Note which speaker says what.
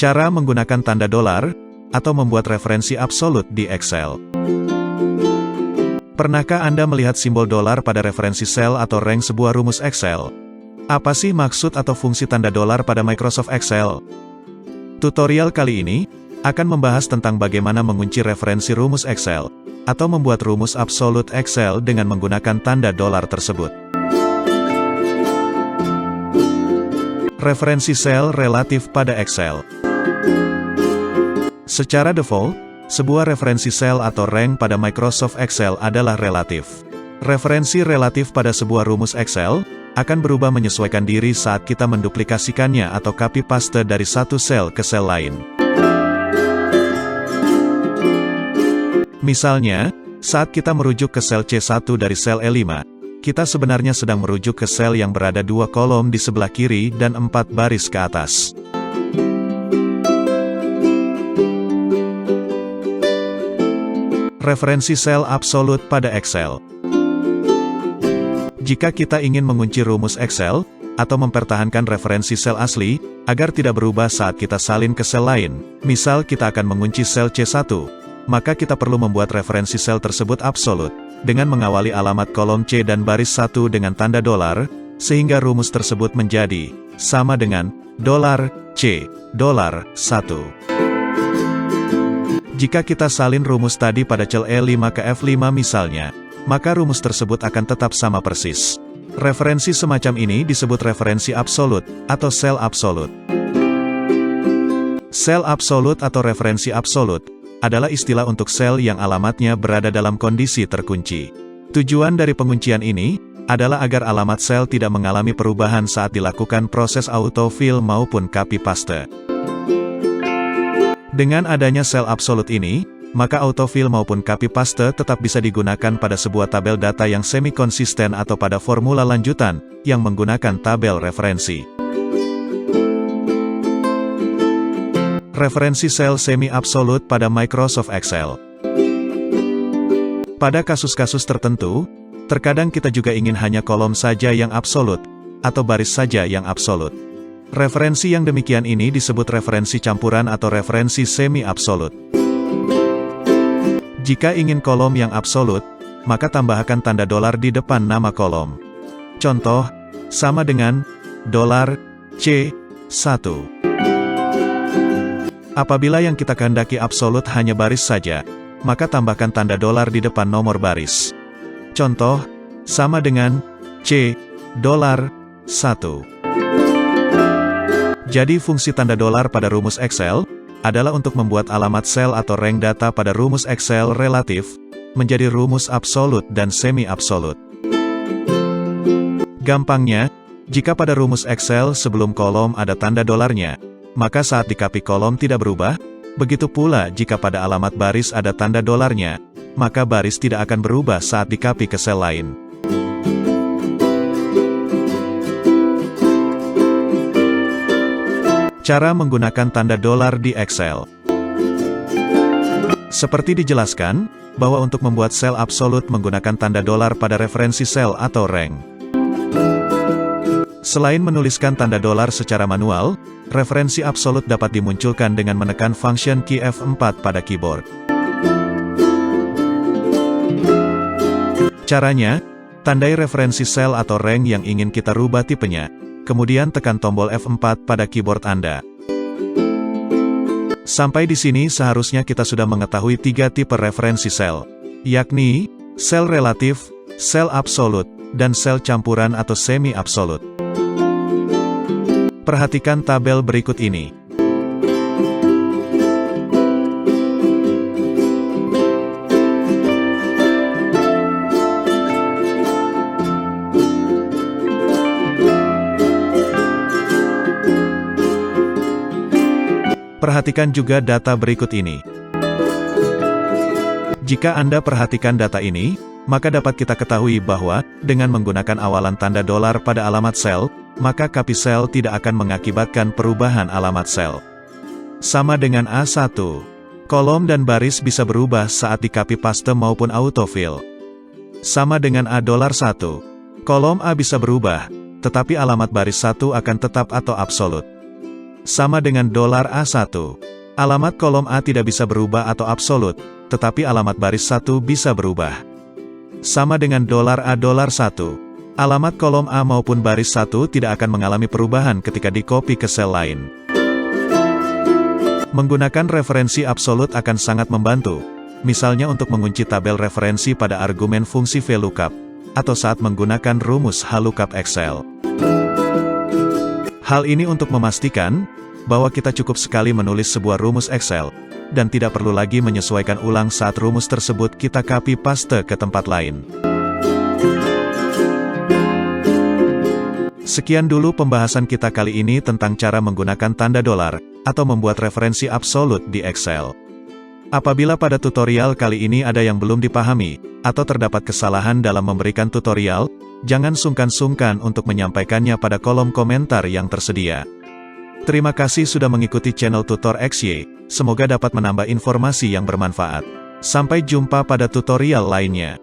Speaker 1: Cara menggunakan tanda dolar, atau membuat referensi absolut di Excel. Pernahkah Anda melihat simbol dolar pada referensi sel atau rank sebuah rumus Excel? Apa sih maksud atau fungsi tanda dolar pada Microsoft Excel? Tutorial kali ini akan membahas tentang bagaimana mengunci referensi rumus Excel, atau membuat rumus absolut Excel dengan menggunakan tanda dolar tersebut. Referensi sel relatif pada Excel. Secara default, sebuah referensi sel atau rank pada Microsoft Excel adalah relatif. Referensi relatif pada sebuah rumus Excel akan berubah menyesuaikan diri saat kita menduplikasikannya atau copy paste dari satu sel ke sel lain. Misalnya, saat kita merujuk ke sel C1 dari sel E5, kita sebenarnya sedang merujuk ke sel yang berada 2 kolom di sebelah kiri dan 4 baris ke atas. Referensi sel absolut pada Excel. Jika kita ingin mengunci rumus Excel, atau mempertahankan referensi sel asli, agar tidak berubah saat kita salin ke sel lain, misal kita akan mengunci sel C1, maka kita perlu membuat referensi sel tersebut absolut, dengan mengawali alamat kolom C dan baris 1 dengan tanda dolar, sehingga rumus tersebut menjadi sama dengan $C, $1. Jika kita salin rumus tadi pada cell E5 ke F5 misalnya, maka rumus tersebut akan tetap sama persis. Referensi semacam ini disebut referensi absolut, atau sel absolut. Sel absolut atau referensi absolut adalah istilah untuk sel yang alamatnya berada dalam kondisi terkunci. Tujuan dari penguncian ini adalah agar alamat sel tidak mengalami perubahan saat dilakukan proses autofill maupun copy paste. Dengan adanya sel absolut ini, maka autofill maupun copy paste tetap bisa digunakan pada sebuah tabel data yang semi-konsisten atau pada formula lanjutan, yang menggunakan tabel referensi. Referensi sel semi-absolut pada Microsoft Excel. Pada kasus-kasus tertentu, terkadang kita juga ingin hanya kolom saja yang absolut, atau baris saja yang absolut. Referensi yang demikian ini disebut referensi campuran atau referensi semi-absolut. Jika ingin kolom yang absolut, maka tambahkan tanda dolar di depan nama kolom. Contoh, sama dengan $C1. Apabila yang kita kehendaki absolut hanya baris saja, maka tambahkan tanda dolar di depan nomor baris. Contoh, sama dengan $C1. Jadi fungsi tanda dolar pada rumus Excel adalah untuk membuat alamat sel atau rank data pada rumus Excel relatif menjadi rumus absolut dan semi-absolut. Gampangnya, jika pada rumus Excel sebelum kolom ada tanda dolarnya, maka saat di-copy kolom tidak berubah. Begitu pula jika pada alamat baris ada tanda dolarnya, maka baris tidak akan berubah saat di-copy ke sel lain. Cara menggunakan tanda dolar di Excel. Seperti dijelaskan, bahwa untuk membuat sel absolut menggunakan tanda dolar pada referensi sel atau rank. Selain menuliskan tanda dolar secara manual, referensi absolut dapat dimunculkan dengan menekan function key F4 pada keyboard. Caranya, tandai referensi sel atau rank yang ingin kita rubah tipenya, kemudian tekan tombol F4 pada keyboard Anda. Sampai di sini seharusnya kita sudah mengetahui 3 tipe referensi sel, yakni sel relatif, sel absolut, dan sel campuran atau semi-absolut. Perhatikan tabel berikut ini. Perhatikan juga data berikut ini. Jika Anda perhatikan data ini, maka dapat kita ketahui bahwa, dengan menggunakan awalan tanda dolar pada alamat sel, maka copy sel tidak akan mengakibatkan perubahan alamat sel. Sama dengan A1. Kolom dan baris bisa berubah saat di-copy paste maupun autofill. Sama dengan A$1. Kolom A bisa berubah, tetapi alamat baris 1 akan tetap atau absolut. sama dengan $A1. Alamat kolom A tidak bisa berubah atau absolut, tetapi alamat baris 1 bisa berubah. Sama dengan $A$1. Alamat kolom A maupun baris 1 tidak akan mengalami perubahan ketika di-copy ke sel lain. Menggunakan referensi absolut akan sangat membantu, misalnya untuk mengunci tabel referensi pada argumen fungsi VLOOKUP, atau saat menggunakan rumus HLOOKUP Excel. Hal ini untuk memastikan bahwa kita cukup sekali menulis sebuah rumus Excel, dan tidak perlu lagi menyesuaikan ulang saat rumus tersebut kita copy-paste ke tempat lain. Sekian dulu pembahasan kita kali ini tentang cara menggunakan tanda dolar, atau membuat referensi absolut di Excel. Apabila pada tutorial kali ini ada yang belum dipahami, atau terdapat kesalahan dalam memberikan tutorial, jangan sungkan-sungkan untuk menyampaikannya pada kolom komentar yang tersedia. Terima kasih sudah mengikuti channel Tutor XY, semoga dapat menambah informasi yang bermanfaat. Sampai jumpa pada tutorial lainnya.